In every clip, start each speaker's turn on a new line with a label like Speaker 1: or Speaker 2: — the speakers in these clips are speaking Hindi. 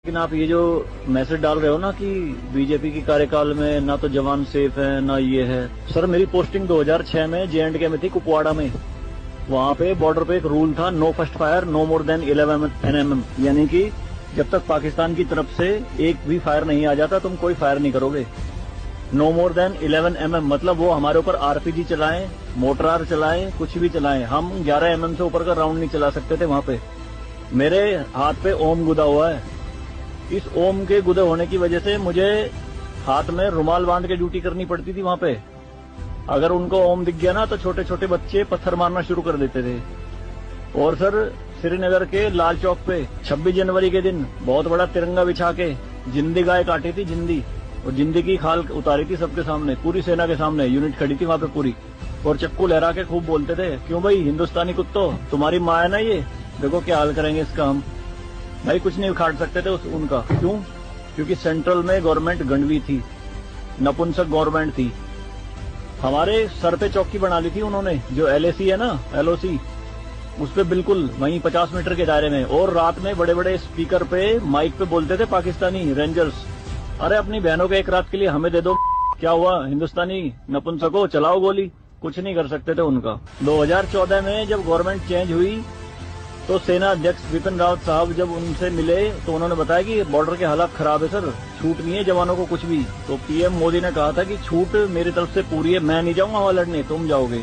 Speaker 1: लेकिन आप ये जो मैसेज डाल रहे हो ना कि बीजेपी की कार्यकाल में ना तो जवान सेफ है ना ये है। सर मेरी पोस्टिंग 2006 में J&K में थी, कुपवाड़ा में। वहाँ पे बॉर्डर पे एक रूल था, no first fire no more than 11 NM, यानी कि जब तक पाकिस्तान की तरफ से एक भी फायर नहीं आ जाता तुम कोई फायर नहीं करोगे। नो मोर देन 11 MM मतलब वो हमारे ऊपर RPG चलाएं, मोटरार चलाएं, कुछ भी चलाएं, हम 11 MM से ऊपर का राउंड नहीं चला सकते थे वहाँ पे। मेरे हाथ पे ओम गुदा हुआ है। इस ओम के गुदे होने की वजह से मुझे हाथ में रुमाल बांध के ड्यूटी करनी पड़ती थी वहाँ पे। अगर उनको ओम दिख गया ना तो छोटे छोटे बच्चे पत्थर मारना शुरू कर देते थे। और सर श्रीनगर के लाल चौक पे 26 जनवरी के दिन बहुत बड़ा तिरंगा बिछा के जिंदी गाय काटी थी, जिंदी, और जिंदी की खाल उतारी थी सबके सामने, पूरी सेना के सामने यूनिट खड़ी थी वहाँ पे पूरी, और चक्कू लहरा के खूब बोलते थे, क्यों भाई हिंदुस्तानी कुत्तों, तुम्हारी माँ है ना ये, देखो क्या हाल करेंगे इसका हम। भाई कुछ नहीं उखाड़ सकते थे उनका। क्यों? क्योंकि सेंट्रल में गवर्नमेंट गंडवी थी, नपुंसक गवर्नमेंट थी। हमारे सर पे चौकी बना ली थी उन्होंने, जो LAC है ना, LOC, उस पे बिल्कुल वहीं 50 मीटर के दायरे में। और रात में बड़े बड़े स्पीकर पे माइक पे बोलते थे पाकिस्तानी रेंजर्स, अरे अपनी बहनों के एक रात के लिए हमें दे दो, क्या हुआ हिंदुस्तानी नपुंसको, चलाओ गोली। कुछ नहीं कर सकते थे उनका। 2014 में जब गवर्नमेंट चेंज हुई तो सेना अध्यक्ष बिपिन रावत साहब जब उनसे मिले तो उन्होंने बताया कि बॉर्डर के हालात खराब है सर, छूट नहीं है जवानों को कुछ भी। तो PM मोदी ने कहा था कि छूट मेरी तरफ से पूरी है, मैं नहीं जाऊंगा वहां लड़ने, तुम जाओगे।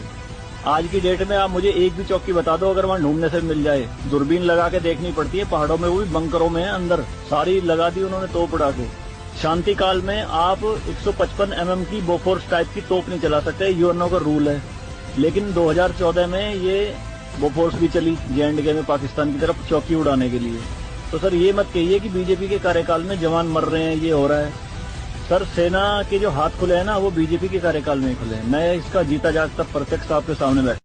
Speaker 1: आज की डेट में आप मुझे एक भी चौकी बता दो अगर वहां ढूंढने से मिल जाए। दूरबीन लगा के देखनी पड़ती है पहाड़ों में, वो भी बंकरों में है अंदर, सारी लगा दी उन्होंने तोप उड़ा के। शांति काल में आप 155 mm की बोफोर्स टाइप की तोप नहीं चला सकते, UNO का रूल है। लेकिन 2014 में ये बोफोर्स भी चली J&K में पाकिस्तान की तरफ चौकी उड़ाने के लिए। तो सर ये मत कहिए कि बीजेपी के कार्यकाल में जवान मर रहे हैं, ये हो रहा है। सर सेना के जो हाथ खुले हैं ना वो बीजेपी के कार्यकाल में खुले हैं। मैं इसका जीता जागता प्रत्यक्ष आपके सामने बैठा